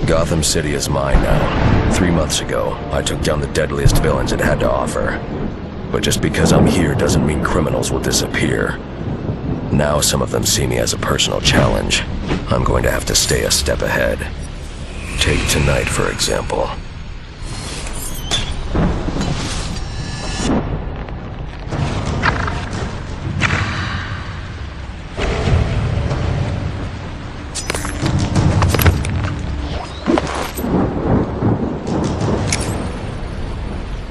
Gotham City is mine now. 3 months ago, I took down the deadliest villains it had to offer. But just because I'm here doesn't mean criminals will disappear. Now some of them see me as a personal challenge. I'm going to have to stay a step ahead. Take tonight, for example.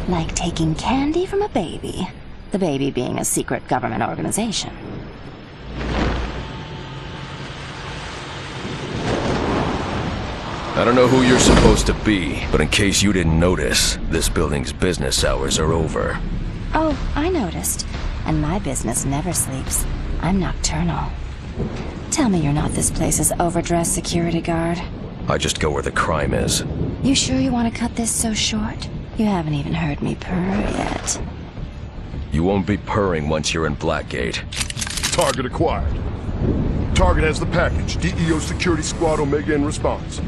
Like taking candy from a baby. The baby being a secret government organization. I don't know who you're supposed to be, but in case you didn't notice, this building's business hours are over. Oh, I noticed. And my business never sleeps. I'm nocturnal. Tell me you're not this place's overdressed security guard. I just go where the crime is. You sure you want to cut this so short? You haven't even heard me purr yet. You won't be purring once you're in Blackgate. Target acquired. Target has the package. DEO Security Squad Omega in response.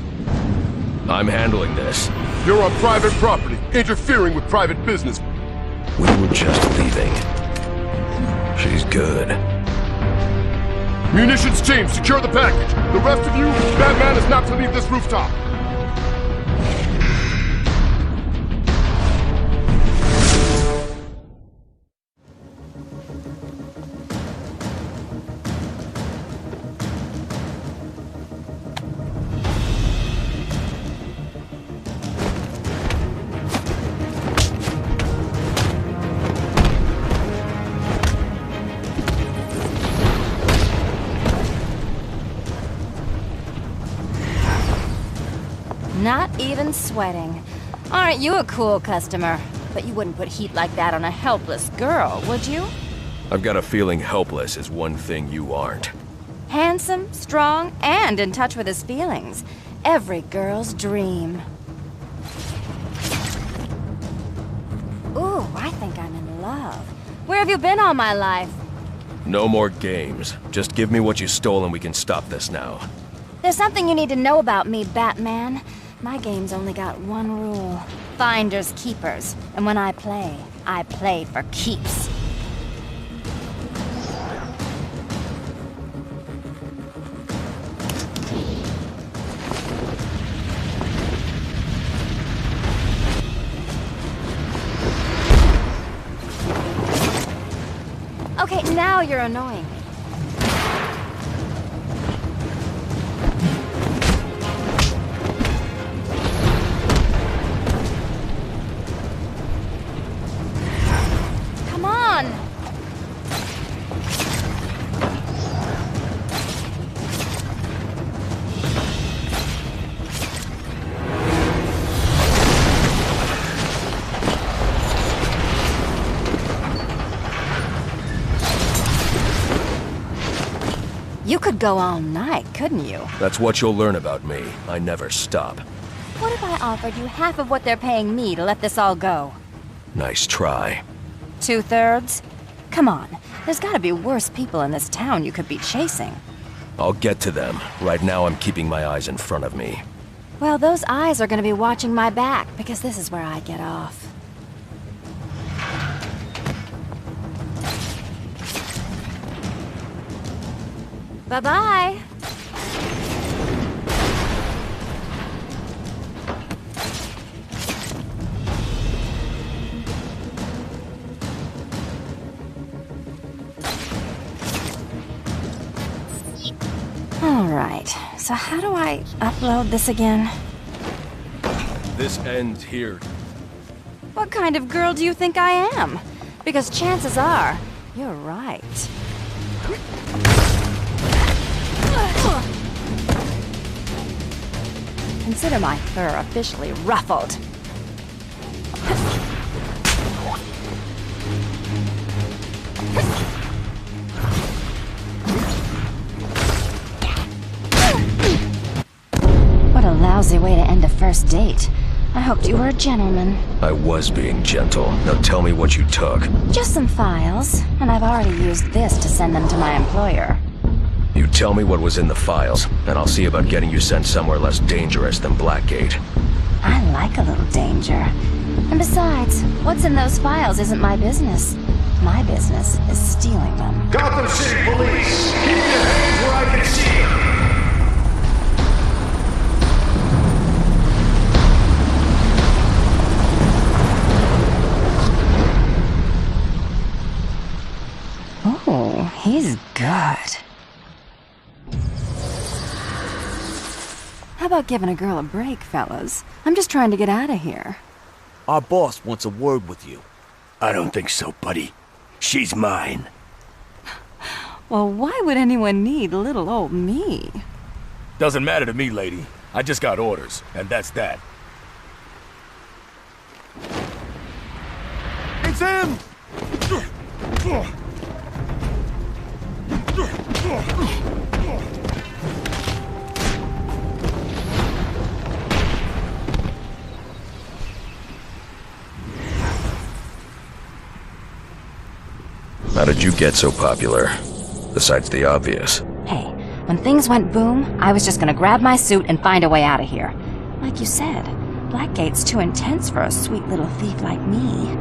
I'm handling this. You're on private property, interfering with private business. We were just leaving. She's good. Munitions team, secure the package. The rest of you, Batman is not to leave this rooftop. Not even sweating. Aren't you a cool customer? But you wouldn't put heat like that on a helpless girl, would you? I've got a feeling helpless is one thing you aren't. Handsome, strong, and in touch with his feelings. Every girl's dream. Ooh, I think I'm in love. Where have you been all my life? No more games. Just give me what you stole and we can stop this now. There's something you need to know about me, Batman. My game's only got one rule. Finders keepers. And when I play for keeps. Okay, now you're annoying me. Come on! You could go all night, couldn't you? That's what you'll learn about me. I never stop. What if I offered you half of what they're paying me to let this all go? Nice try. 2/3? Come on, there's gotta be worse people in this town you could be chasing. I'll get to them. Right now I'm keeping my eyes in front of me. Well, those eyes are gonna be watching my back, because this is where I get off. Bye-bye. Alright, so how do I upload this again? This ends here. What kind of girl do you think I am? Because chances are, you're right. Consider my fur officially ruffled. lousy way to end a first date. I hoped you were a gentleman. I was being gentle. Now tell me what you took. Just some files, and I've already used this to send them to my employer. You tell me what was in the files, and I'll see about getting you sent somewhere less dangerous than Blackgate. I like a little danger. And besides, what's in those files isn't my business. My business is stealing them. Gotham City Police! Keep your hands where I can see them! Oh, he's good. How about giving a girl a break, fellas? I'm just trying to get out of here. Our boss wants a word with you. I don't think so, buddy. She's mine. Well, why would anyone need little old me? Doesn't matter to me, lady. I just got orders, and that's that. It's him! How did you get so popular? Besides the obvious. Hey, when things went boom, I was just gonna grab my suit and find a way out of here. Like you said, Blackgate's too intense for a sweet little thief like me.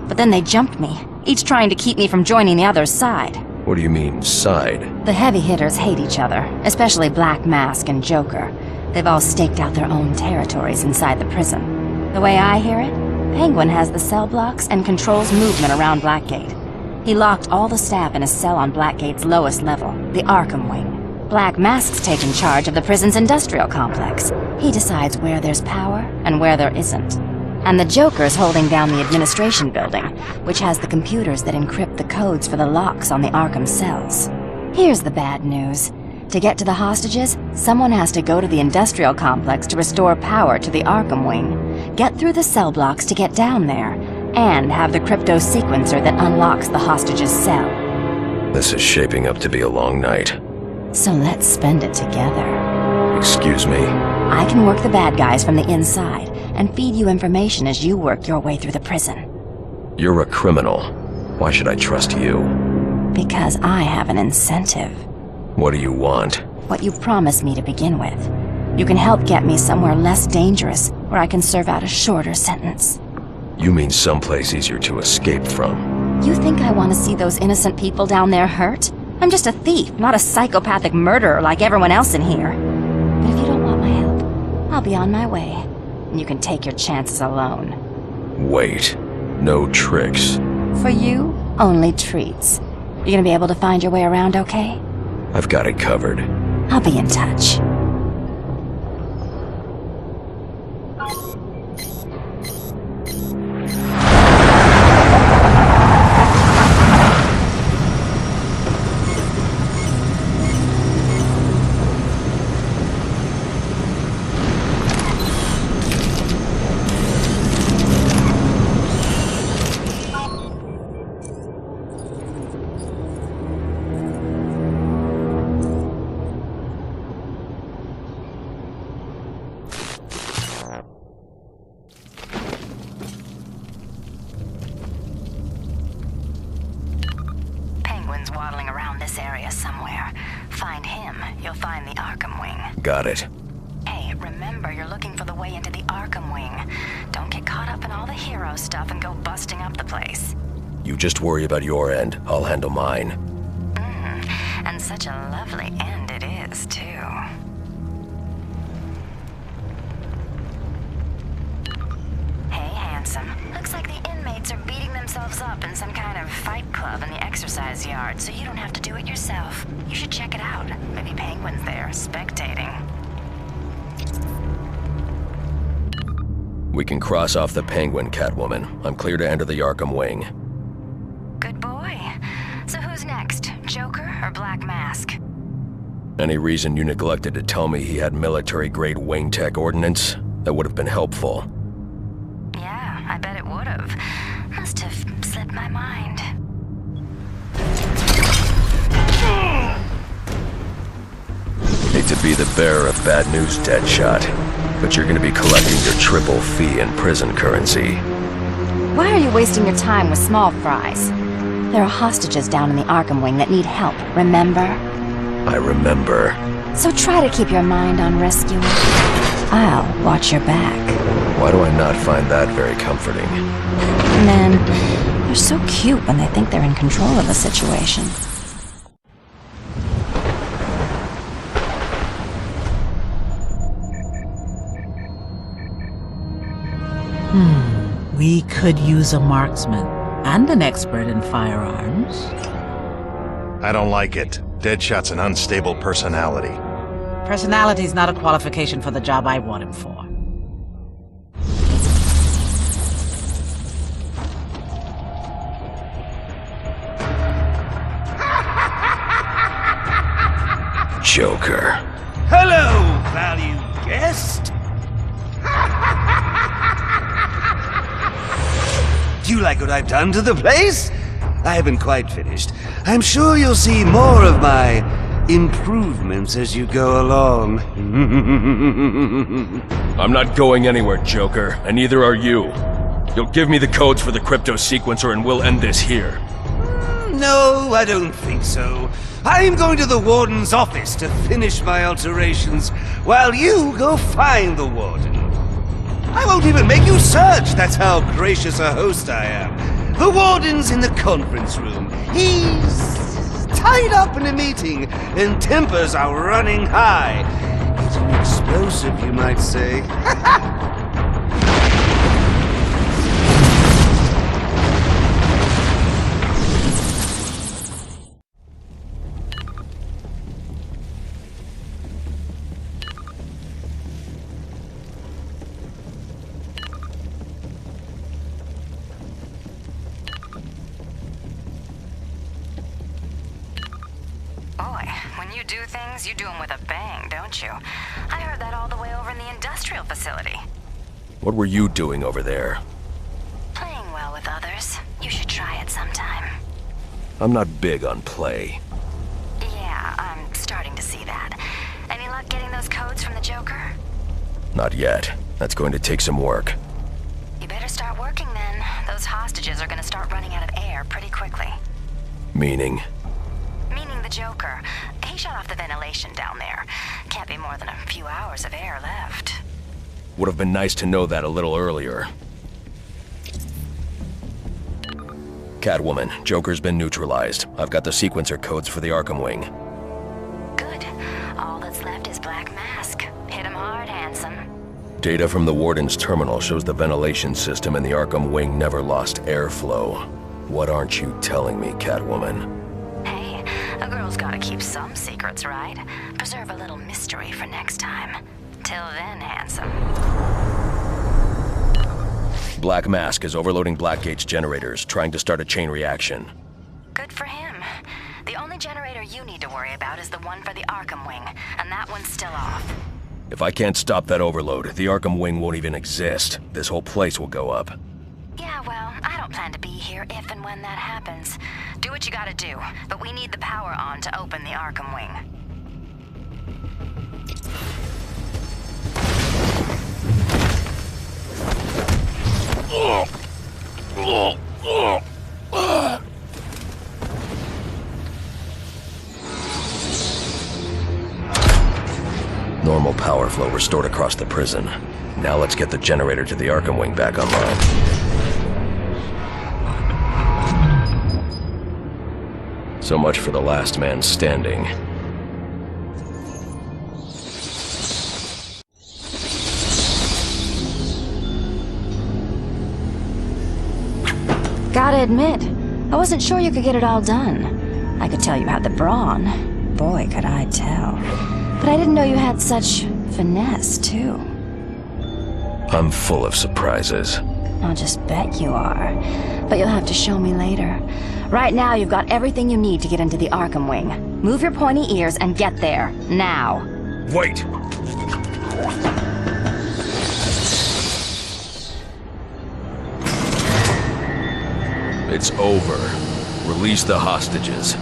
But then they jumped me, each trying to keep me from joining the other's side. What do you mean, side? The heavy hitters hate each other, especially Black Mask and Joker. They've all staked out their own territories inside the prison. The way I hear it, Penguin has the cell blocks and controls movement around Blackgate. He locked all the staff in a cell on Blackgate's lowest level, the Arkham Wing. Black Mask's taken charge of the prison's industrial complex. He decides where there's power and where there isn't. And the Joker's holding down the administration building, which has the computers that encrypt the codes for the locks on the Arkham cells. Here's the bad news. To get to the hostages, someone has to go to the industrial complex to restore power to the Arkham Wing, get through the cell blocks to get down there, and have the crypto sequencer that unlocks the hostage's cell. This is shaping up to be a long night. So let's spend it together. Excuse me? I can work the bad guys from the inside and feed you information as you work your way through the prison. You're a criminal. Why should I trust you? Because I have an incentive. What do you want? What you promised me to begin with. You can help get me somewhere less dangerous, where I can serve out a shorter sentence. You mean someplace easier to escape from? You think I want to see those innocent people down there hurt? I'm just a thief, not a psychopathic murderer like everyone else in here. But if you don't want my help, I'll be on my way. And you can take your chances alone. Wait. No tricks. For you, only treats. You gonna be able to find your way around okay? I've got it covered. I'll be in touch. Waddling around this area somewhere. Find him, you'll find the Arkham Wing. Got it. Hey, remember you're looking for the way into the Arkham Wing. Don't get caught up in all the hero stuff and go busting up the place. You just worry about your end. I'll handle mine. And such a lovely end it is, too. Hey, handsome. Looks like the inmates are beating themselves up in some kind of fight club in the exercise yard, so you don't have to do it yourself. You should check it out. Maybe Penguin's there, spectating. We can cross off the Penguin, Catwoman. I'm clear to enter the Arkham Wing. Good boy. So who's next? Joker or Black Mask? Any reason you neglected to tell me he had military-grade wing tech ordnance? That would have been helpful. Yeah, I bet it would have. Must have slipped my mind. Hate to be the bearer of bad news, Deadshot. but you're gonna be collecting your triple fee in prison currency. Why are you wasting your time with small fries? There are hostages down in the Arkham wing that need help, remember? I remember. So try to keep your mind on rescuing. I'll watch your back. Why do I not find that very comforting? Men, they're so cute when they think they're in control of a situation. We could use a marksman and an expert in firearms. I don't like it. Deadshot's an unstable personality. Personality's not a qualification for the job I want him for. Joker. Hello, valued guest. Do you like what I've done to the place? I haven't quite finished. I'm sure you'll see more of my improvements as you go along. I'm not going anywhere, Joker, and neither are you. You'll give me the codes for the crypto sequencer and we'll end this here. No, I don't think so. I'm going to the Warden's office to finish my alterations, while you go find the Warden. I won't even make you search, that's how gracious a host I am. The Warden's in the conference room. He's tied up in a meeting, and tempers are running high. He's an explosive, you might say. You do them with a bang, don't you? I heard that all the way over in the industrial facility. What were you doing over there? Playing well with others. You should try it sometime. I'm not big on play. Yeah, I'm starting to see that. Any luck getting those codes from the Joker? Not yet. That's going to take some work. You better start working then. Those hostages are gonna start running out of air pretty quickly. Meaning? Meaning the Joker. He shut off the ventilation down there. Can't be more than a few hours of air left. Would have been nice to know that a little earlier. Catwoman, Joker's been neutralized. I've got the sequencer codes for the Arkham wing. Good. All that's left is Black Mask. Hit him hard, handsome. Data from the Warden's terminal shows the ventilation system in the Arkham wing never lost airflow. What aren't you telling me, Catwoman? Hey, a girl's gotta keep some secrets, right? Preserve a little mystery for next time. Till then, handsome. Black Mask is overloading Blackgate's generators, trying to start a chain reaction. Good for him. The only generator you need to worry about is the one for the Arkham wing, and that one's still off. If I can't stop that overload, the Arkham wing won't even exist. This whole place will go up. Yeah, well, I don't plan to be here if and when that happens. Do what you gotta do, but we need the power on to open the Arkham wing. Normal power flow restored across the prison. Now let's get the generator to the Arkham wing back online. So much for the last man standing. Gotta admit, I wasn't sure you could get it all done. I could tell you had the brawn. Boy, could I tell. But I didn't know you had such finesse, too. I'm full of surprises. I'll just bet you are. But you'll have to show me later. Right now, you've got everything you need to get into the Arkham wing. Move your pointy ears and get there, now. Wait! It's over. Release the hostages.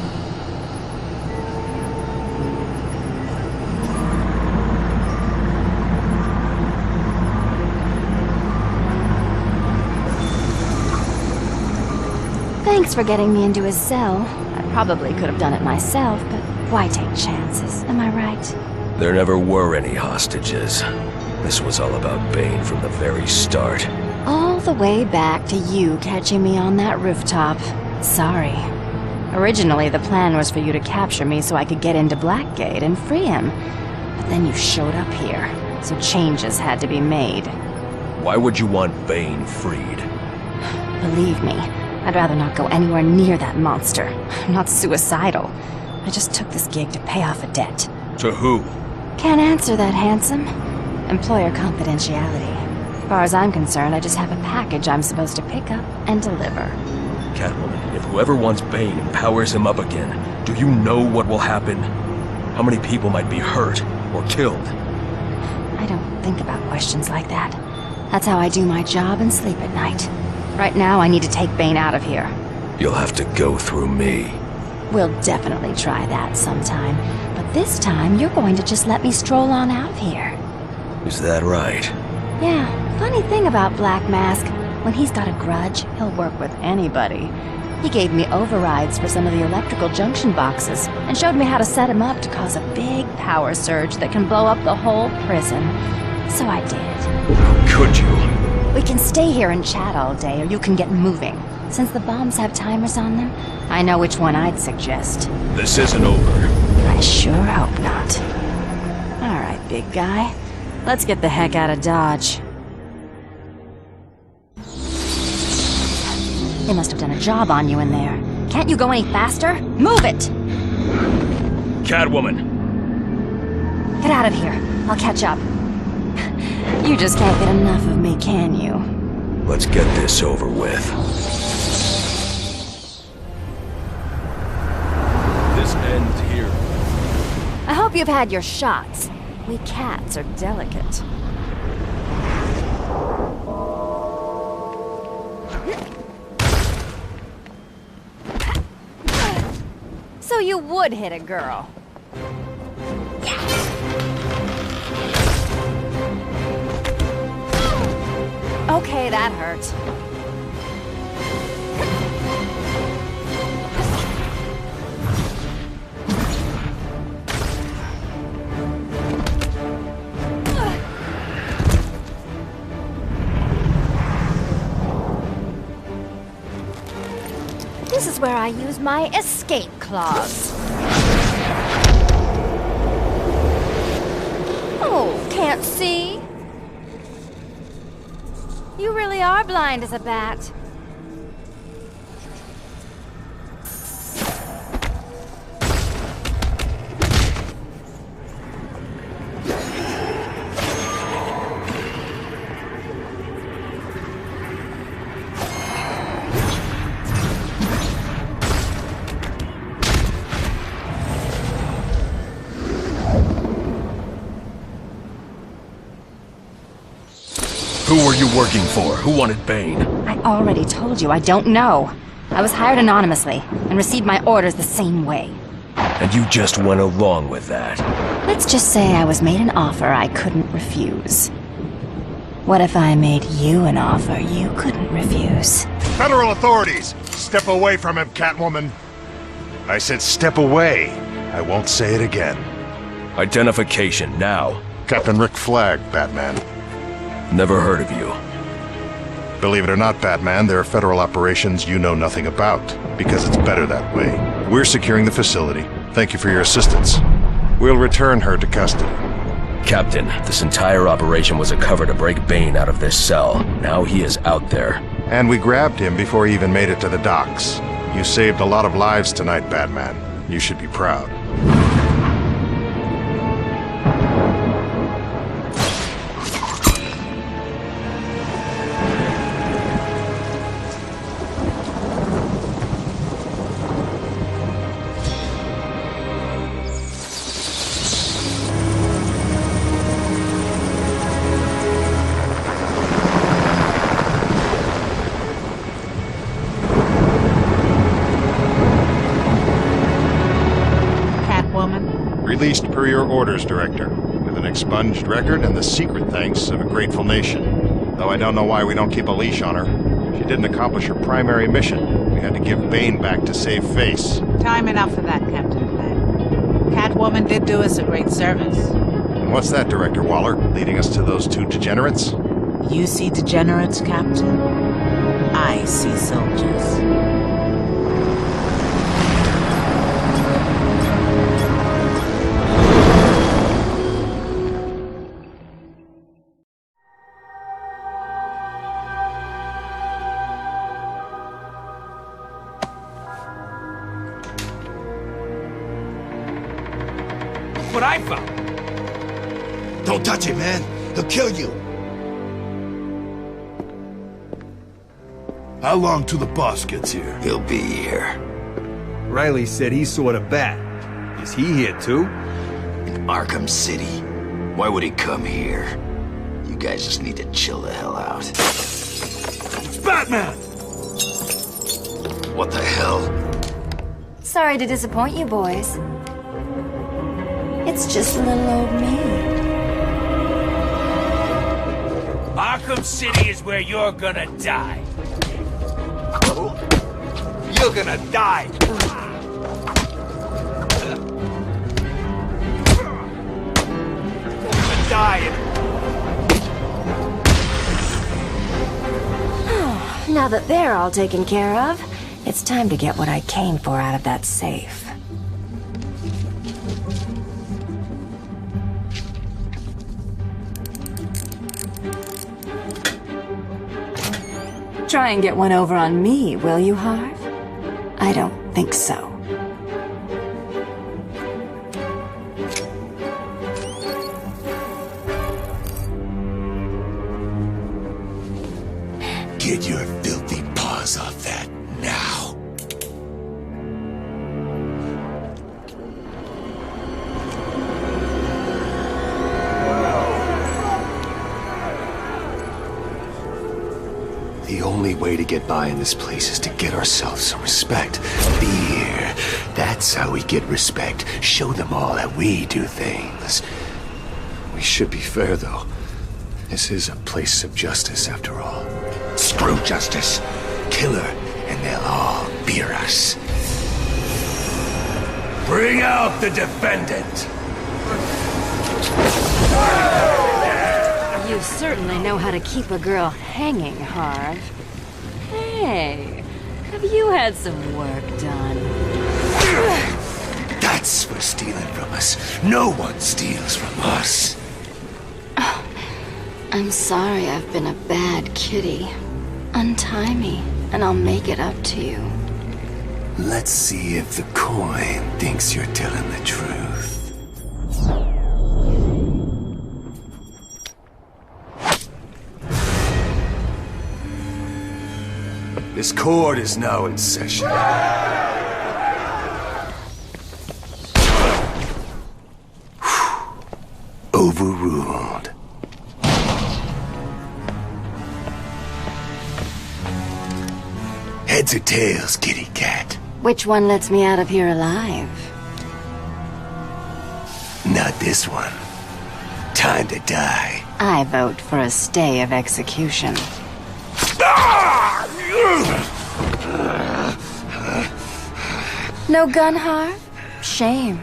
Thanks for getting me into his cell. I probably could have done it myself, but why take chances, am I right? There never were any hostages. This was all about Bane from the very start. All the way back to you catching me on that rooftop. Sorry. Originally, the plan was for you to capture me so I could get into Blackgate and free him. But then you showed up here, so changes had to be made. Why would you want Bane freed? Believe me, I'd rather not go anywhere near that monster. I'm not suicidal. I just took this gig to pay off a debt. To who? Can't answer that, handsome. Employer confidentiality. As far as I'm concerned, I just have a package I'm supposed to pick up and deliver. Catwoman, if whoever wants Bane powers him up again, do you know what will happen? How many people might be hurt or killed? I don't think about questions like that. That's how I do my job and sleep at night. Right now, I need to take Bane out of here. You'll have to go through me. We'll definitely try that sometime. But this time, you're going to just let me stroll on out of here. Is that right? Yeah, funny thing about Black Mask. When he's got a grudge, he'll work with anybody. He gave me overrides for some of the electrical junction boxes and showed me how to set him up to cause a big power surge that can blow up the whole prison. So I did. Could you? We can stay here and chat all day, or you can get moving. Since the bombs have timers on them, I know which one I'd suggest. This isn't over. I sure hope not. All right, big guy. Let's get the heck out of Dodge. They must have done a job on you in there. Can't you go any faster? Move it! Catwoman! Get out of here. I'll catch up. You just can't get enough of me, can you? Let's get this over with. This ends here. I hope you've had your shots. We cats are delicate. So you would hit a girl. Okay, that hurt. This is where I use my escape clause. Oh, can't see? You really are blind as a bat. Who were you working for? Who wanted Bane? I already told you, I don't know. I was hired anonymously and received my orders the same way. And you just went along with that? Let's just say I was made an offer I couldn't refuse. What if I made you an offer you couldn't refuse? Federal authorities! Step away from him, Catwoman! I said step away. I won't say it again. Identification, now. Captain Rick Flag, Batman. Never heard of you. Believe it or not, Batman, there are federal operations you know nothing about, because it's better that way. We're securing the facility. Thank you for your assistance. We'll return her to custody. Captain, this entire operation was a cover to break Bane out of this cell. Now he is out there. And we grabbed him before he even made it to the docks. You saved a lot of lives tonight, Batman. You should be proud. Released per your orders, Director, with an expunged record and the secret thanks of a grateful nation. Though I don't know why we don't keep a leash on her. She didn't accomplish her primary mission. We had to give Bane back to save face. Time enough for that, Captain Flynn. Catwoman did do us a great service. And what's that, Director Waller? Leading us to those two degenerates? You see degenerates, Captain? I see soldiers. What I found. Don't touch him, man. He'll kill you. How long till the boss gets here? He'll be here. Riley said he saw the bat. Is he here too? In Arkham City. Why would he come here? You guys just need to chill the hell out. It's Batman! What the hell? Sorry to disappoint you, boys. It's just little old me. Arkham City is where you're gonna die. You're gonna die. You're gonna die. Now that they're all taken care of, it's time to get what I came for out of that safe. Try and get one over on me, will you, Harv? I don't think so. Get your filthy paws off that now. The only way to get by in this place is to get ourselves some respect. Fear. That's how we get respect. Show them all that we do things. We should be fair, though. This is a place of justice, after all. Screw justice. Kill her, and they'll all fear us. Bring out the defendant! You certainly know how to keep a girl hanging, Harv. Hey, have you had some work done? That's for stealing from us. No one steals from us. I'm sorry I've been a bad kitty. Untie me, and I'll make it up to you. Let's see if the coin thinks you're telling the truth. This court is now in session. Overruled. Heads or tails, kitty cat? Which one lets me out of here alive? Not this one. Time to die. I vote for a stay of execution. No gun, Harv? Shame.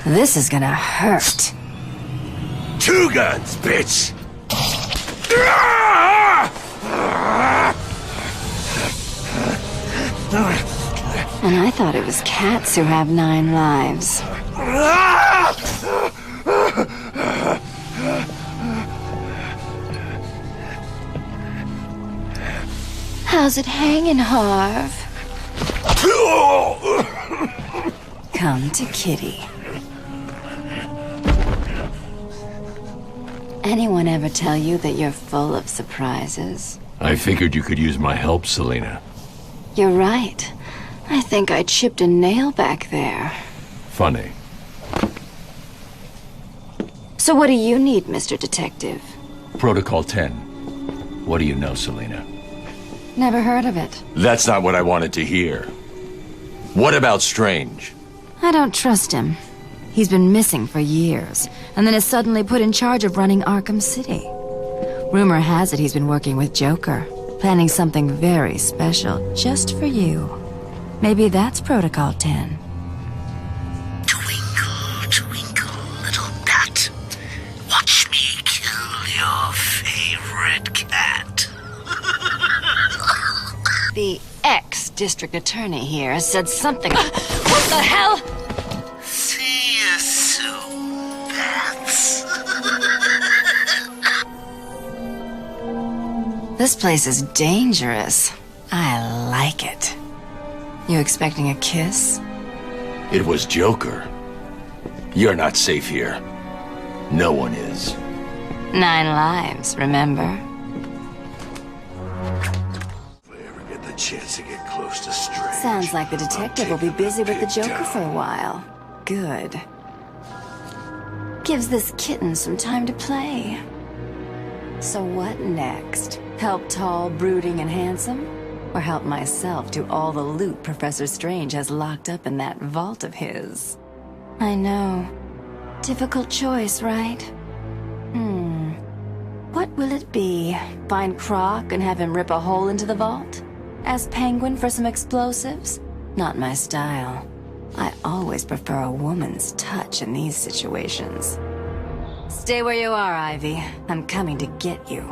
This is gonna hurt. 2 guns, bitch! And I thought it was cats who have 9 lives. How's it hanging, Harv? Come to Kitty. Anyone ever tell you that you're full of surprises? I figured you could use my help, Selina. You're right. I think I chipped a nail back there. Funny. So what do you need, Mr. Detective? Protocol 10. What do you know, Selina? Never heard of it. That's not what I wanted to hear. What about Strange? I don't trust him. He's been missing for years, and then is suddenly put in charge of running Arkham City. Rumor has it he's been working with Joker. Planning something very special just for you. Maybe that's Protocol 10. Twinkle, twinkle, little bat. Watch me kill your favorite cat. The ex-district attorney here said something. What the hell? See you soon, bats. This place is dangerous. I like it. You expecting a kiss? It was Joker. You're not safe here. No one is. 9 lives, remember? If I ever get the chance to get close to Strange, Sounds like the detective will be busy with the Joker for a while. Good. Gives this kitten some time to play. So what next? Help tall, brooding, and handsome? Or help myself do all the loot Professor Strange has locked up in that vault of his? I know. Difficult choice, right? What will it be? Find Croc and have him rip a hole into the vault? Ask Penguin for some explosives? Not my style. I always prefer a woman's touch in these situations. Stay where you are, Ivy. I'm coming to get you.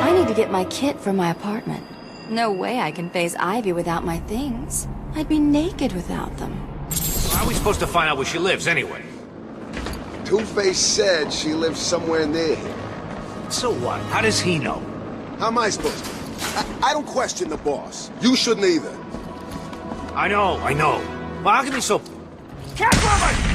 I need to get my kit from my apartment. No way I can face Ivy without my things. I'd be naked without them. How are we supposed to find out where she lives, anyway? Two-Face said she lives somewhere near here. So what? How does he know? How am I supposed to? I don't question the boss. You shouldn't either. I know. Well, how can be so... Catwoman!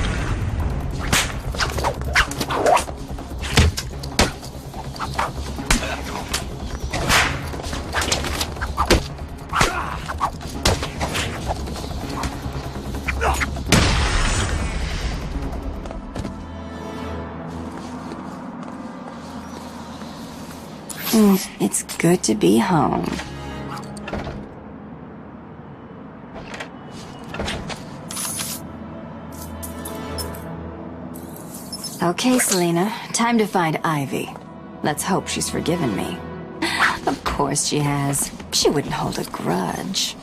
It's good to be home. Okay, Selina. Time to find Ivy. Let's hope she's forgiven me. Of course she has. She wouldn't hold a grudge.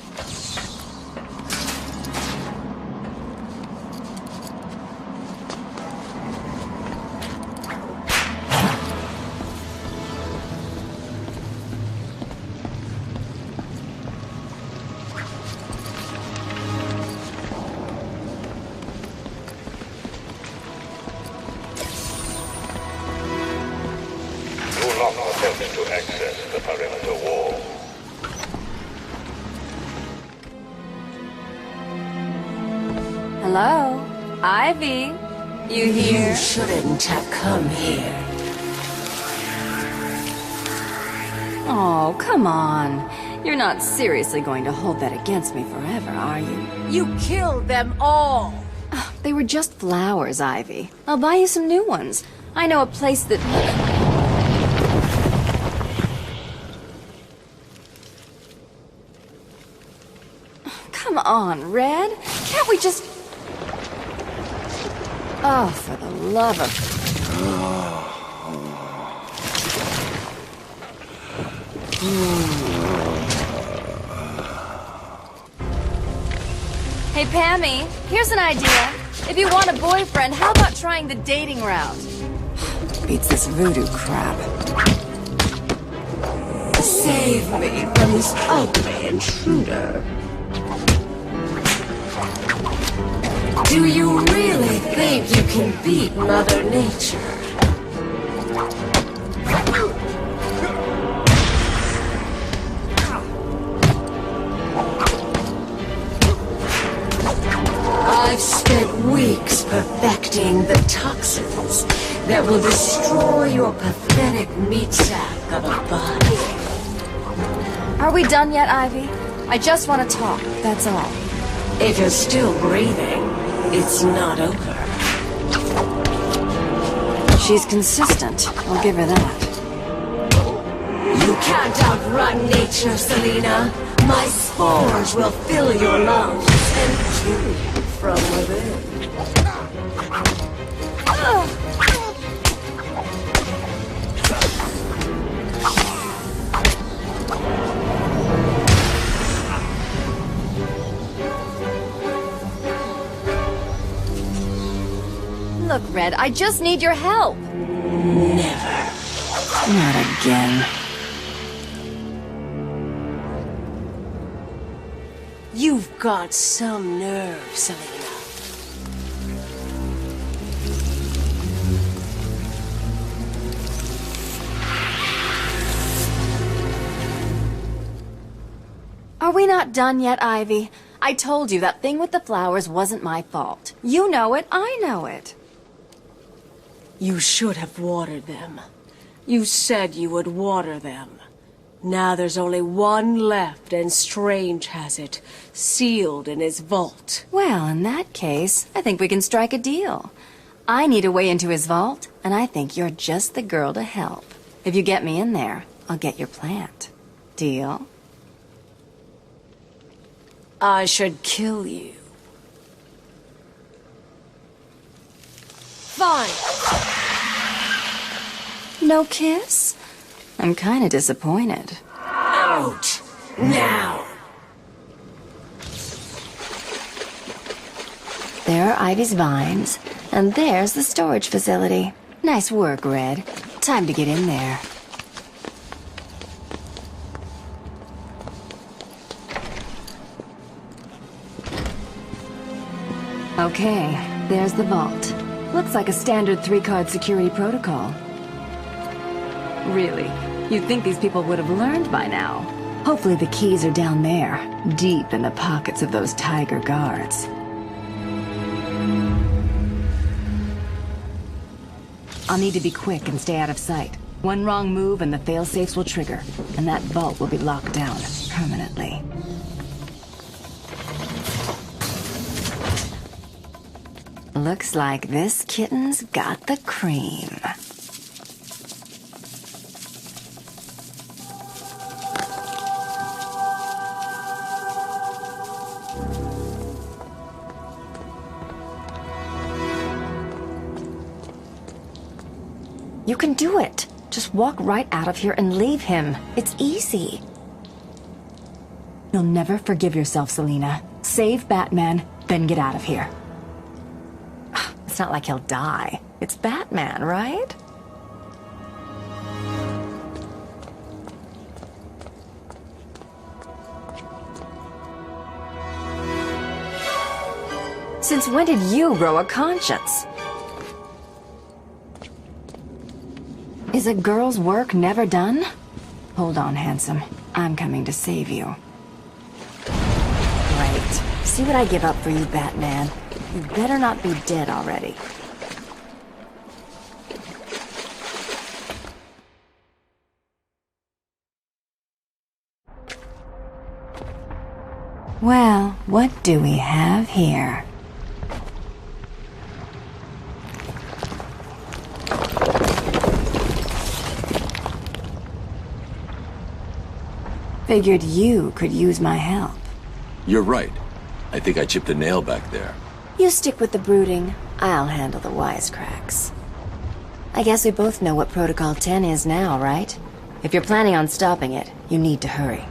To access the perimeter wall. Hello? Ivy? You here? You shouldn't have come here. Oh, come on. You're not seriously going to hold that against me forever, are you? You killed them all! They were just flowers, Ivy. I'll buy you some new ones. I know a place that... Come on, Red. Can't we just... Oh, for the love of... Hey, Pammy, here's an idea. If you want a boyfriend, how about trying the dating route? Beats this voodoo crap. Save me from this ugly intruder. Do you really think you can beat Mother Nature? I've spent weeks perfecting the toxins that will destroy your pathetic meat sack of a body. Are we done yet, Ivy? I just want to talk, that's all. If you're still breathing, it's not over. She's consistent, I'll give her that. You can't outrun nature, Selina. My spores will fill your lungs and kill you from within. Look, Red, I just need your help. Never. Not again. You've got some nerve, Selina. Are we not done yet, Ivy? I told you that thing with the flowers wasn't my fault. You know it, I know it. You should have watered them. You said you would water them. Now there's only one left, and Strange has it, sealed in his vault. Well, in that case, I think we can strike a deal. I need a way into his vault, and I think you're just the girl to help. If you get me in there, I'll get your plant. Deal? I should kill you. Fine. No kiss? I'm kinda disappointed. Out! Now! There are Ivy's vines, and there's the storage facility. Nice work, Red. Time to get in there. Okay, there's the vault. Looks like a standard 3-card security protocol. Really? You'd think these people would have learned by now. Hopefully the keys are down there, deep in the pockets of those tiger guards. I'll need to be quick and stay out of sight. One wrong move and the fail-safes will trigger, and that vault will be locked down permanently. Looks like this kitten's got the cream. You can do it. Just walk right out of here and leave him. It's easy. You'll never forgive yourself, Selina. Save Batman, then get out of here. It's not like he'll die. It's Batman, right? Since when did you grow a conscience? Is a girl's work never done? Hold on, handsome. I'm coming to save you. Great. See what I give up for you, Batman. You better not be dead already. Well, what do we have here? Figured you could use my help. You're right. I think I chipped a nail back there. You stick with the brooding, I'll handle the wisecracks. I guess we both know what Protocol 10 is now, right? If you're planning on stopping it, you need to hurry.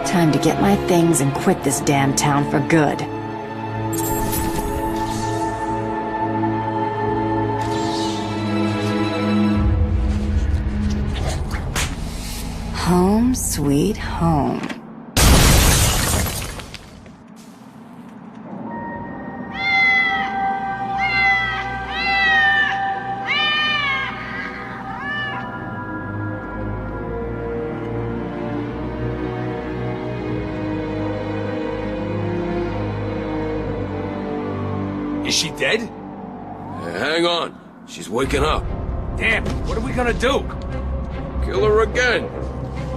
Time to get my things and quit this damn town for good. Home sweet home. Is she dead? Hang on. She's waking up. Damn, what are we gonna do? Kill her again.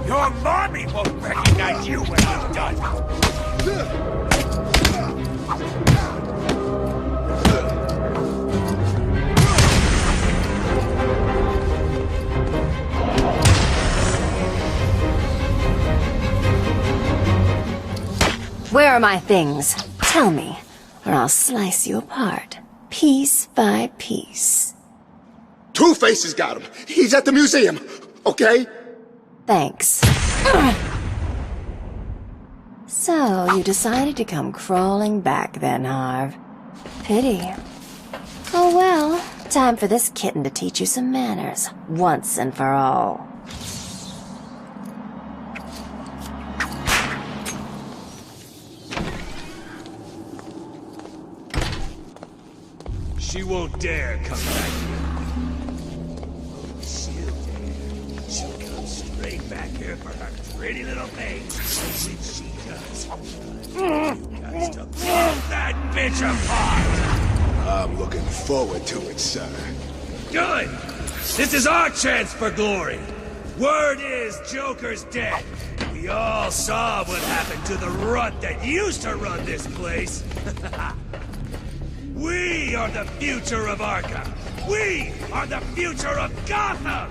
Your mommy won't recognize you when I'm done. Where are my things? Tell me, or I'll slice you apart, piece by piece. Two-Face has got him. He's at the museum, okay? Thanks. So, you decided to come crawling back then, Harv. Pity. Oh well, time for this kitten to teach you some manners, once and for all. She won't dare come back here. She'll dare. She'll come straight back here for her pretty little thing. When she does, you guys to blow that bitch apart! I'm looking forward to it, sir. Good! This is our chance for glory! Word is Joker's dead. We all saw what happened to the runt that used to run this place. We are the future of Arkham! We are the future of Gotham!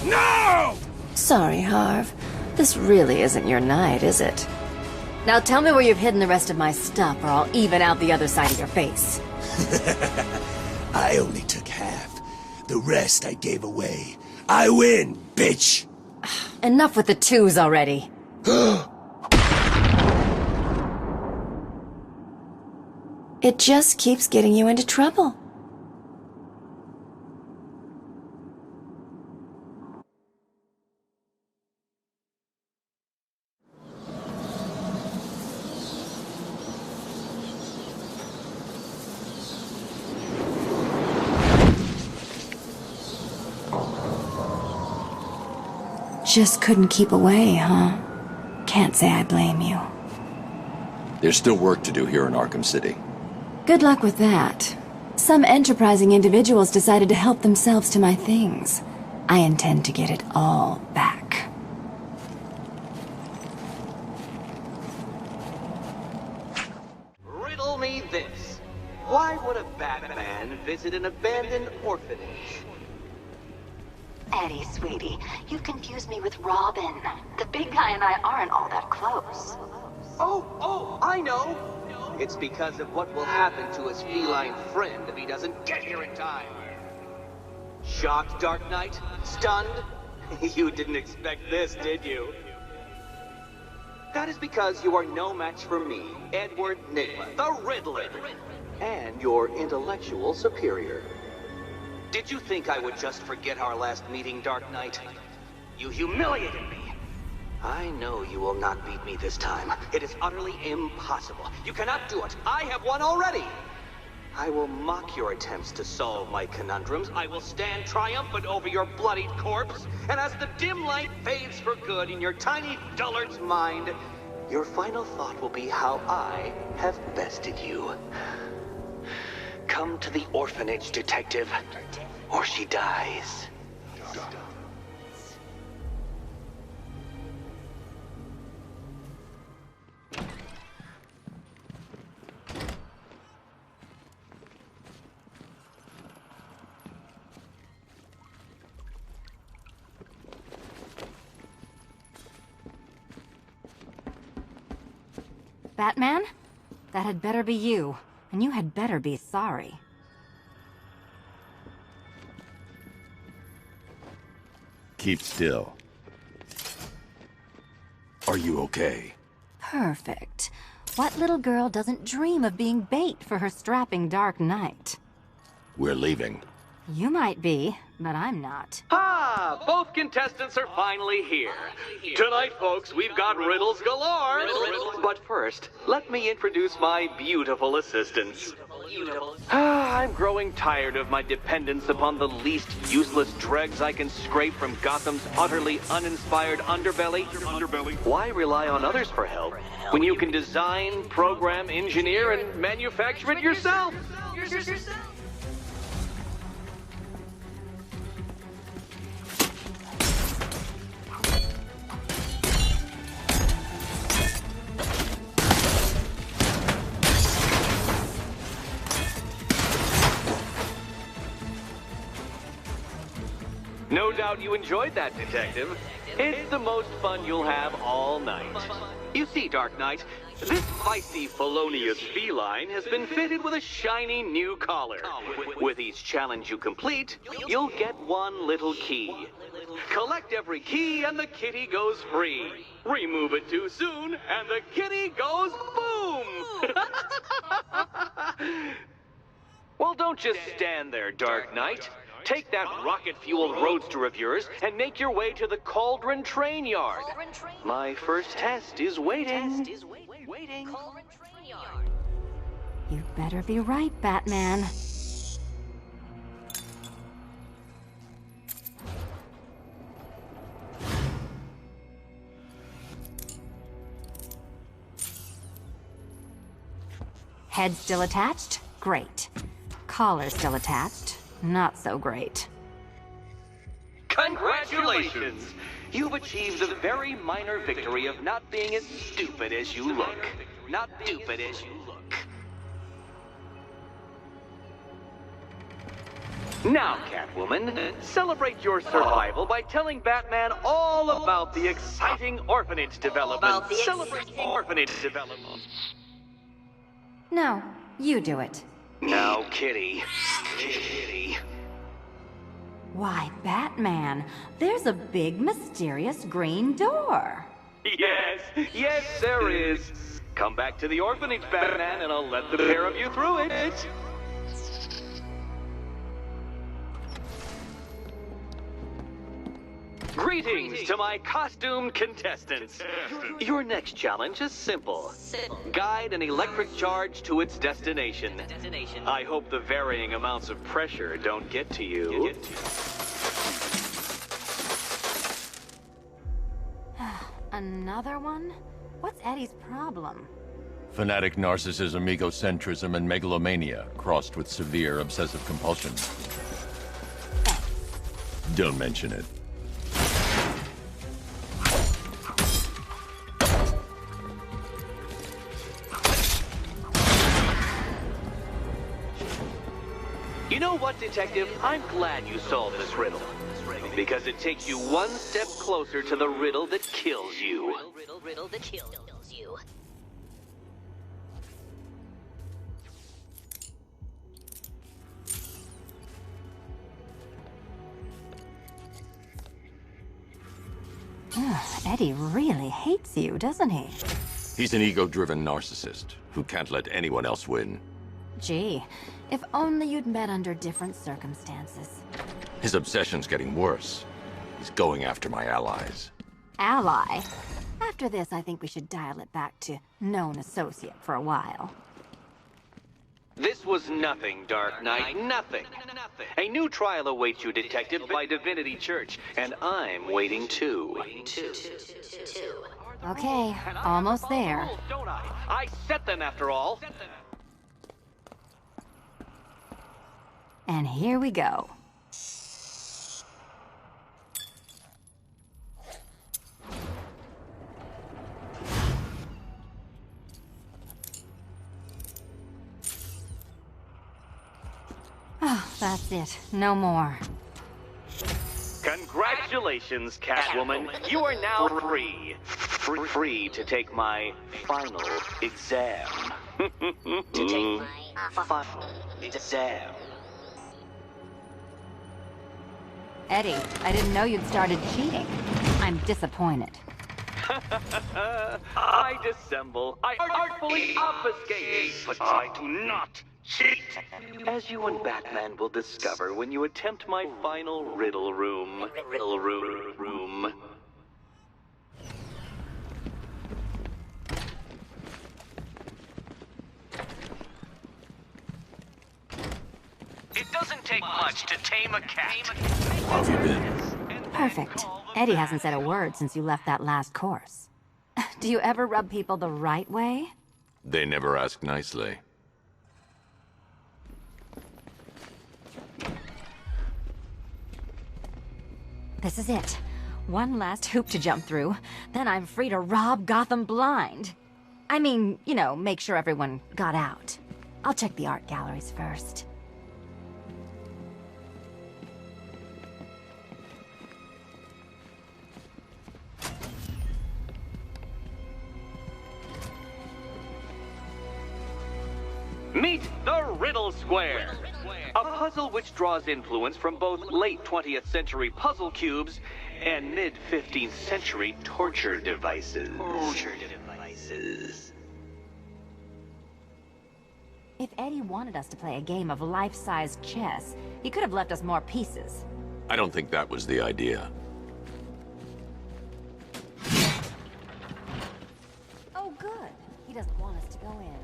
No! Sorry, Harv. This really isn't your night, is it? Now tell me where you've hidden the rest of my stuff, or I'll even out the other side of your face. I only took half. The rest I gave away. I win, bitch! Enough with the twos already. It just keeps getting you into trouble. Just couldn't keep away, huh? Can't say I blame you. There's still work to do here in Arkham City. Good luck with that. Some enterprising individuals decided to help themselves to my things. I intend to get it all back. Riddle me this. Why would a Batman visit an abandoned orphanage? Eddie, sweetie, you confused me with Robin. The big guy and I aren't all that close. Oh, I know! It's because of what will happen to his feline friend if he doesn't get here in time. Shocked, Dark Knight? Stunned? You didn't expect this, did you? That is because you are no match for me, Edward Nigma, the Riddler, and your intellectual superior. Did you think I would just forget our last meeting, Dark Knight? You humiliated me. I know you will not beat me this time. It is utterly impossible. You cannot do it. I have won already. I will mock your attempts to solve my conundrums. I will stand triumphant over your bloodied corpse. And as the dim light fades for good in your tiny dullard's mind, your final thought will be how I have bested you. Come to the orphanage, detective, or she dies. Batman? That had better be you. And you had better be sorry. Keep still. Are you okay? Perfect. What little girl doesn't dream of being bait for her strapping Dark Knight? We're leaving. You might be, but I'm not. Ah, both contestants are finally here. Tonight, folks, we've got riddles galore. But first, let me introduce my beautiful assistants. I'm growing tired of my dependence upon the least useless dregs I can scrape from Gotham's utterly uninspired underbelly. Why rely on others for help when you can design, program, engineer, and manufacture it yourself? No doubt you enjoyed that, Detective. It's the most fun you'll have all night. You see, Dark Knight, this feisty felonious feline has been fitted with a shiny new collar. With each challenge you complete, you'll get one little key. Collect every key and the kitty goes free. Remove it too soon and the kitty goes boom! Well, don't just stand there, Dark Knight. Take that rocket-fueled roadster of yours and make your way to the Cauldron Train Yard. My first test is waiting. You better be right, Batman. Head still attached? Great. Collar still attached? Not so great. Congratulations! You've achieved the very minor victory of not being as stupid as you look. Not stupid as you look. Now, Catwoman, celebrate your survival by telling Batman all about the exciting orphanage development. Celebrate orphanage development. No, you do it. Now, Kitty. Kitty. Why, Batman, there's a big, mysterious green door. Yes, there is. Come back to the orphanage, Batman, and I'll let the pair of you through it. Greetings to my costumed contestants. Your next challenge is simple. Guide an electric charge to its destination. I hope the varying amounts of pressure don't get to you. Another one? What's Eddie's problem? Fanatic narcissism, egocentrism, and megalomania, crossed with severe obsessive compulsion. Don't mention it. You know what, Detective? I'm glad you solved this riddle. Because it takes you one step closer to the riddle that kills you. Riddle that kills you. Eddie really hates you, doesn't he? He's an ego-driven narcissist who can't let anyone else win. Gee, if only you'd met under different circumstances. His obsession's getting worse. He's going after my allies. Ally? After this, I think we should dial it back to known associate for a while. This was nothing, Dark Knight, nothing. A new trial awaits you, Detective, by Divinity Church, and I'm waiting too. Okay, almost there. Don't I? I set them after all. And here we go. Oh, that's it. No more. Congratulations, Catwoman. You are now free. Free to take my final exam. To take my final exam. Eddie, I didn't know you'd started cheating. I'm disappointed. I dissemble. I artfully obfuscate. But I do not cheat. As you and Batman will discover when you attempt my final riddle room. Riddle room. It doesn't take much to tame a cat. How have you been? Perfect. Eddie hasn't said a word since you left that last course. Do you ever rub people the right way? They never ask nicely. This is it. One last hoop to jump through. Then I'm free to rob Gotham blind. I mean, you know, make sure everyone got out. I'll check the art galleries first. Meet the Riddle Square, a puzzle which draws influence from both late 20th century puzzle cubes and mid 15th century torture devices. If Eddie wanted us to play a game of life-size chess, he could have left us more pieces. I don't think that was the idea. Oh, good. He doesn't want us to go in.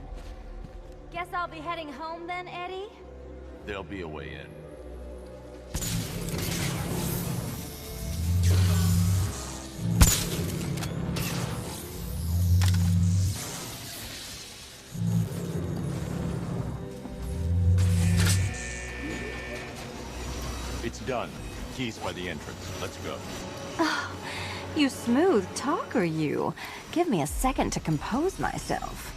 Guess I'll be heading home then, Eddie? There'll be a way in. It's done. Keys by the entrance. Let's go. Oh, you smooth talker, you. Give me a second to compose myself.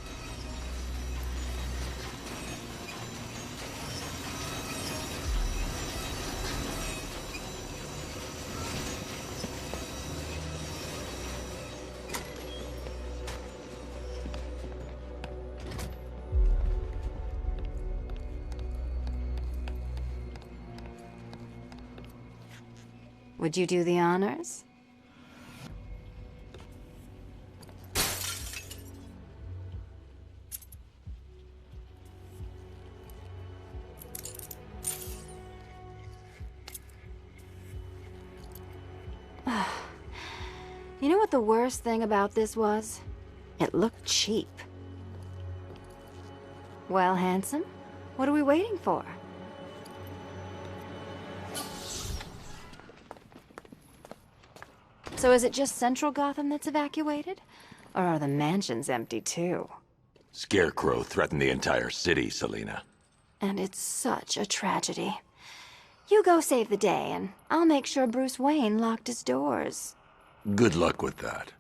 Would you do the honors? You know what the worst thing about this was? It looked cheap. Well, handsome, what are we waiting for? So is it just Central Gotham that's evacuated? Or are the mansions empty too? Scarecrow threatened the entire city, Selina. And it's such a tragedy. You go save the day, and I'll make sure Bruce Wayne locked his doors. Good luck with that.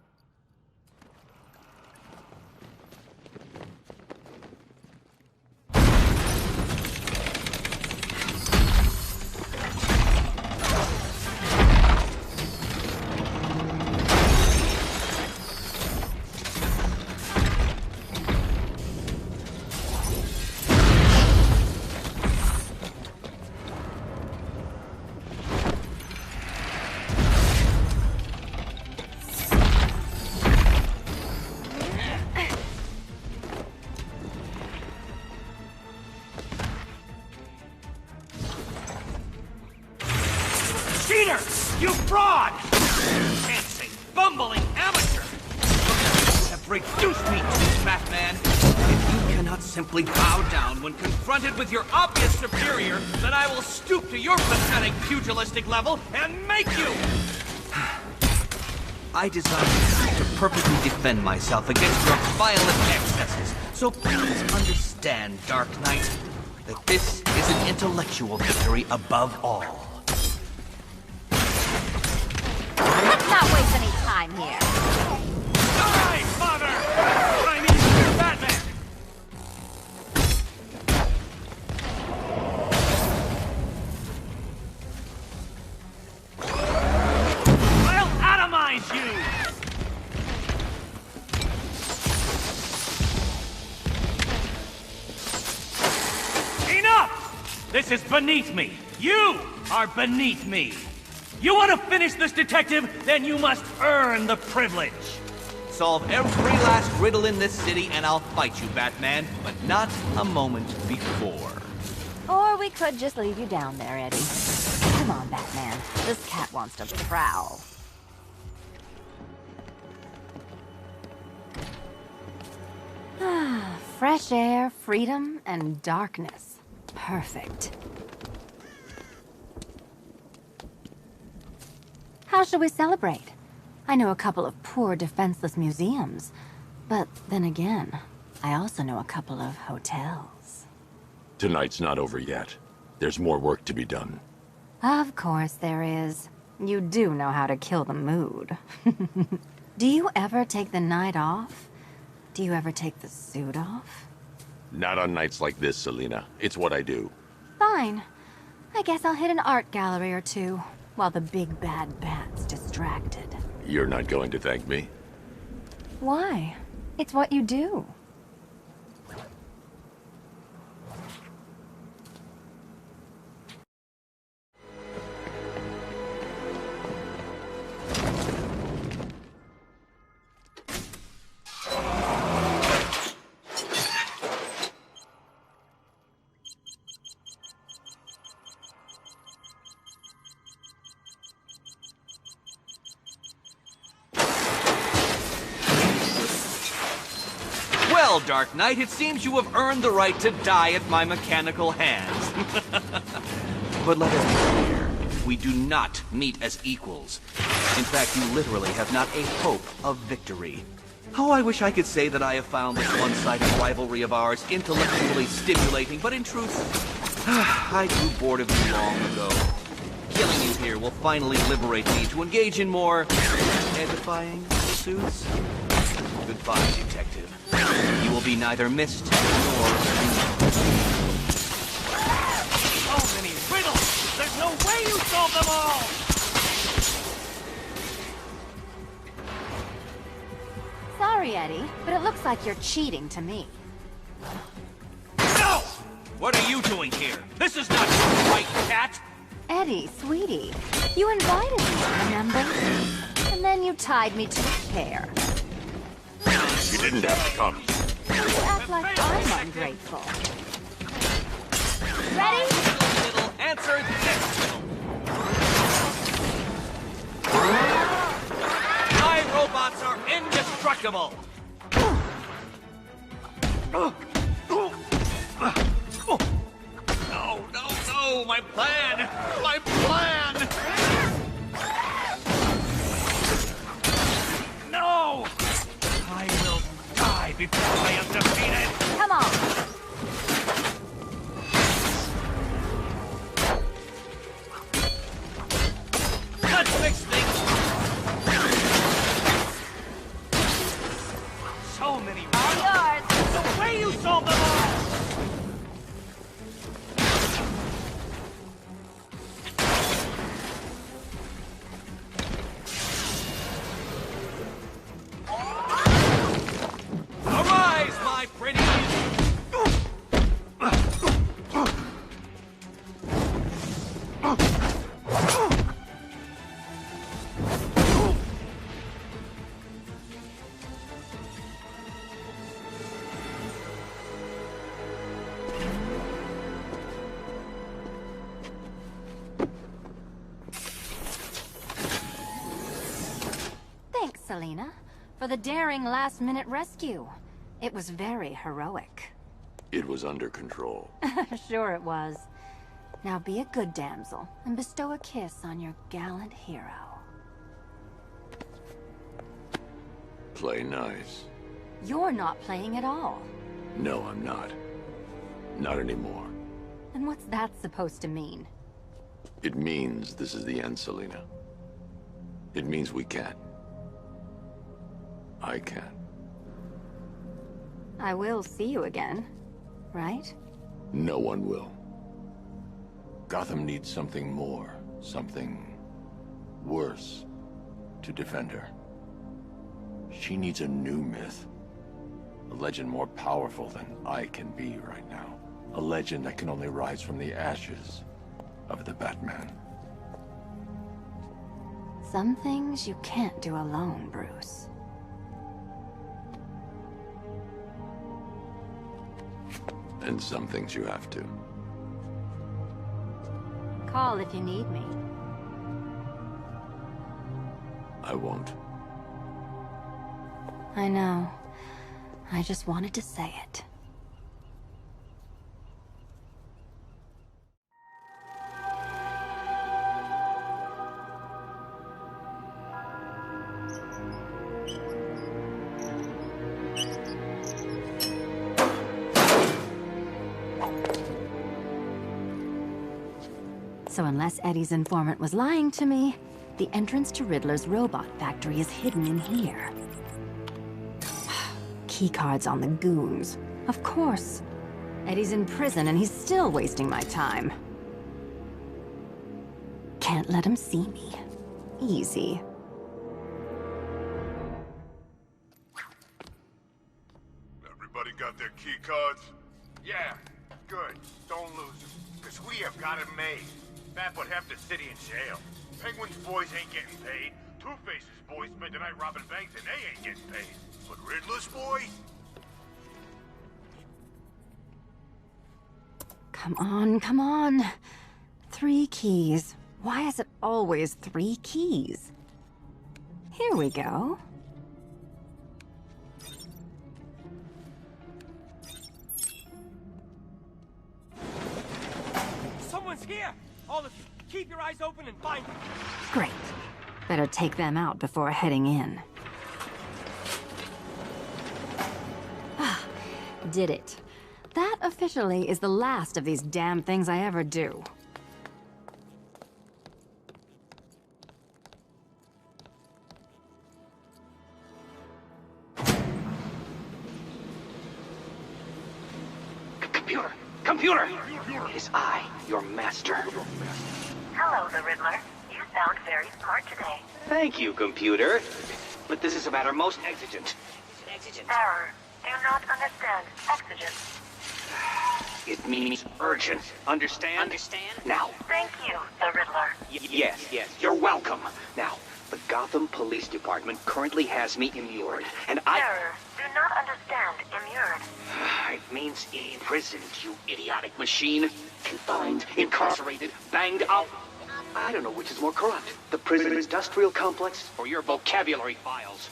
Cheater! You fraud! Dancing, bumbling amateur! You have reduced me to Batman. If you cannot simply bow down when confronted with your obvious superior, then I will stoop to your pathetic pugilistic level and make you! I designed to perfectly defend myself against your violent excesses. So please understand, Dark Knight, that this is an intellectual victory above all. Let's not waste any time here. Die, father! I mean, Batman! I'll atomize you! Enough! This is beneath me. You are beneath me. You want to finish this, detective? Then you must earn the privilege. Solve every last riddle in this city and I'll fight you, Batman, but not a moment before. Or we could just leave you down there, Eddie. Come on, Batman. This cat wants to prowl. Fresh air, freedom, and darkness. Perfect. How shall we celebrate? I know a couple of poor, defenseless museums. But then again, I also know a couple of hotels. Tonight's not over yet. There's more work to be done. Of course there is. You do know how to kill the mood. Do you ever take the night off? Do you ever take the suit off? Not on nights like this, Selina. It's what I do. Fine. I guess I'll hit an art gallery or two, while the big bad bat's distracted. You're not going to thank me? Why? It's what you do. Well, Dark Knight, it seems you have earned the right to die at my mechanical hands. But let us be clear. We do not meet as equals. In fact, you literally have not a hope of victory. Oh, I wish I could say that I have found this one-sided rivalry of ours intellectually stimulating, but in truth, I grew bored of you long ago. Killing you here will finally liberate me to engage in more edifying pursuits. Goodbye, detective. You will be neither missed nor remembered. So many riddles! There's no way you solve them all! Sorry, Eddie, but it looks like you're cheating to me. No! What are you doing here? This is not your right, cat! Eddie, sweetie, you invited me, remember? And then you tied me to a chair. You didn't have to come. You act like I'm ungrateful. Ready? Little answer this riddle. My robots are indestructible! No, my plan! My plan! No! I will die before I am defeated! Come on! Let's fix things! So many All yours! the way you solve them all! Arise, my pretties! Thanks, Selina, for the daring last-minute rescue. It was very heroic. It was under control. Sure it was. Now be a good damsel and bestow a kiss on your gallant hero. Play nice. You're not playing at all. No, I'm not. Not anymore. And what's that supposed to mean? It means this is the end, Selina. It means we can't. I can't. I will see you again, right? No one will. Gotham needs something more, something worse to defend her. She needs a new myth. A legend more powerful than I can be right now. A legend that can only rise from the ashes of the Batman. Some things you can't do alone, Bruce. And some things you have to. Call if you need me. I won't. I know. I just wanted to say it. So unless Eddie's informant was lying to me, the entrance to Riddler's robot factory is hidden in here. Keycards on the goons. Of course. Eddie's in prison and he's still wasting my time. Can't let him see me. Easy. Everybody got their key cards? Yeah, good. Don't lose them. Because we have got it made. Bat put half the city in jail. Penguin's boys ain't getting paid. Two-Face's boys spent the night robbing banks and they ain't getting paid. But Riddler's boys? Come on, come on. 3 keys. Why is it always 3 keys? Here we go. one's here! All the... Keep your eyes open and find them. Great. Better take them out before heading in. Did it. That officially is the last of these damn things I ever do. Computer! It is I, your master. Hello, the Riddler. You sound very smart today. Thank you, computer. But this is a matter most exigent. Error. Do not understand. Exigent. It means urgent. Understand? Now. Thank you, the Riddler. Yes, you're welcome. Now, the Gotham Police Department currently has me immured, and Error. Do not understand. Immured. It means imprisoned, you idiotic machine. Confined, incarcerated, banged up. I don't know which is more corrupt. The prison industrial complex or your vocabulary files.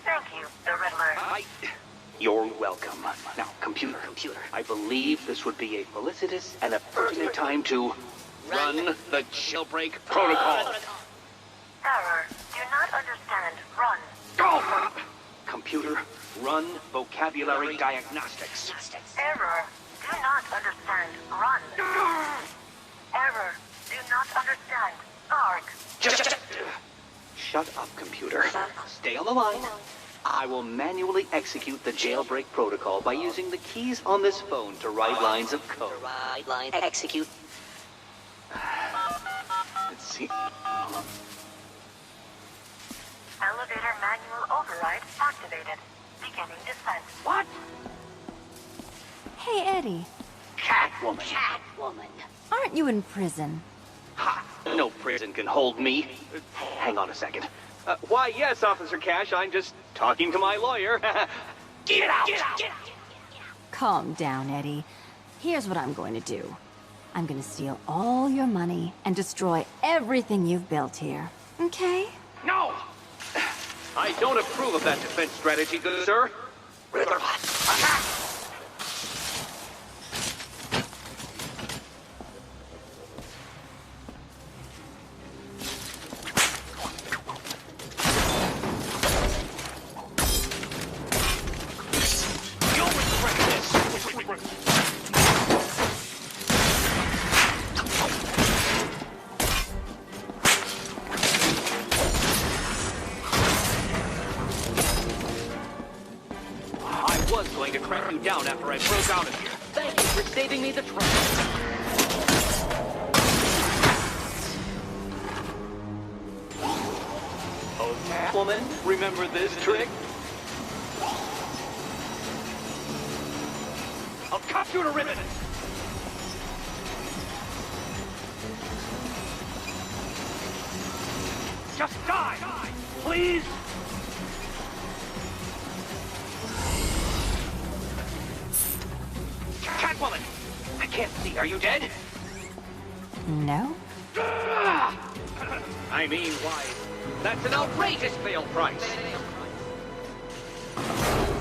Thank you, the Riddler. You're welcome. Now, computer. I believe this would be a felicitous and a pertinent time to run the jailbreak protocol. Error. Do not understand. Run. Go! Computer, run vocabulary diagnostics. Error. Do not understand. Run. Error. Do not understand. Arg. Shut up, computer. Stay on the line. I will manually execute the jailbreak protocol by using the keys on this phone to write lines of code. Execute. Let's see. Elevator manual override activated. Beginning descent. What? Hey, Eddie. Catwoman. Aren't you in prison? Ha! No prison can hold me. Hang on a second. Why, yes, Officer Cash, I'm just talking to my lawyer. Get out! Calm down, Eddie. Here's what I'm going to do. I'm going to steal all your money and destroy everything you've built here. Okay? No! I don't approve of that defense strategy, good sir. Riddler, attack! Down after I broke out of here. Thank you for saving me the trouble. Oh, Catwoman, remember this trick? I'll cut you to ribbon. Just die, please. Catwoman! I can't see. Are you dead? No. I mean, why? That's an outrageous fail price.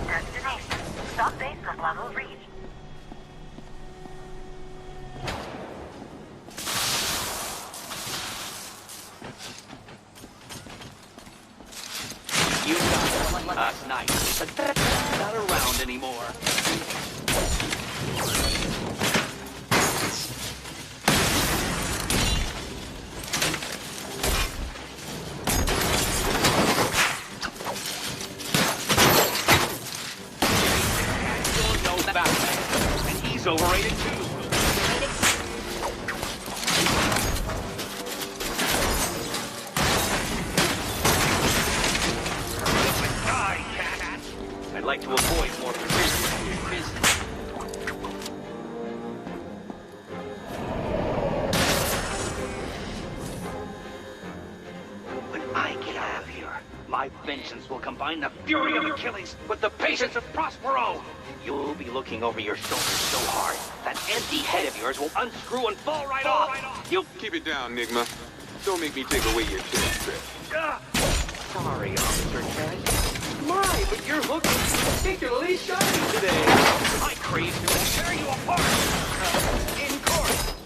Destination. Stop basement level reached. You got one last night, but that's not around anymore. And he's overrated too. Die, cat! I'd like to avoid more prison. When I get out of here, my vengeance will combine the fury of Achilles with the patience of Prospero. You'll be looking over your shoulder so hard, that empty head of yours will unscrew and fall right off. You keep it down, Nigma. Don't make me take away your chili strip. Sorry, Officer Cash. My, but you're looking particularly shiny today. I crave to tear you apart. In court.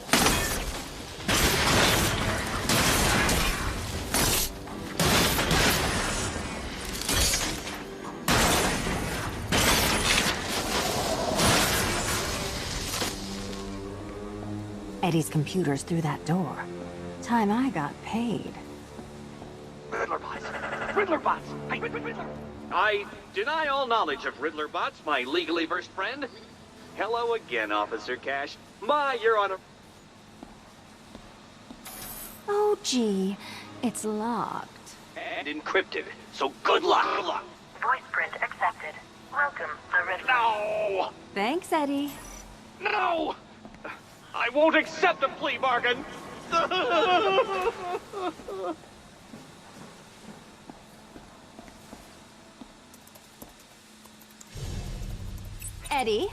Eddie's computer's through that door. Time I got paid. Riddler bots! Riddler bots! Riddler! I deny all knowledge of Riddler bots, my legally versed friend. Hello again, Officer Cash. You're on a... Oh, gee. It's locked. And encrypted, so good luck! Good luck! Voice print accepted. Welcome, the Riddler. No! Thanks, Eddie. No! I won't accept a plea bargain! Eddie,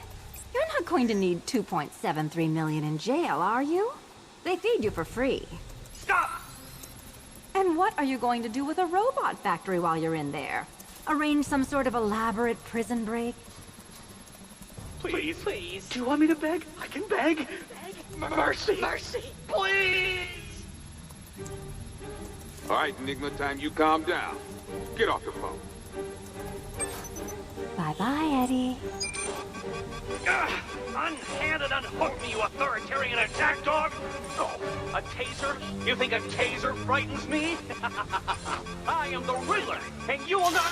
you're not going to need $2.73 million in jail, are you? They feed you for free. Stop! And what are you going to do with a robot factory while you're in there? Arrange some sort of elaborate prison break? Please, please. Do you want me to beg? I can beg. Mercy. Mercy. Please! All right, Enigma, time you calm down. Get off the phone. Bye-bye, Eddie. Unhand and unhook me, you authoritarian attack dog! Oh, a taser? You think a taser frightens me? I am the Riddler, and you will not...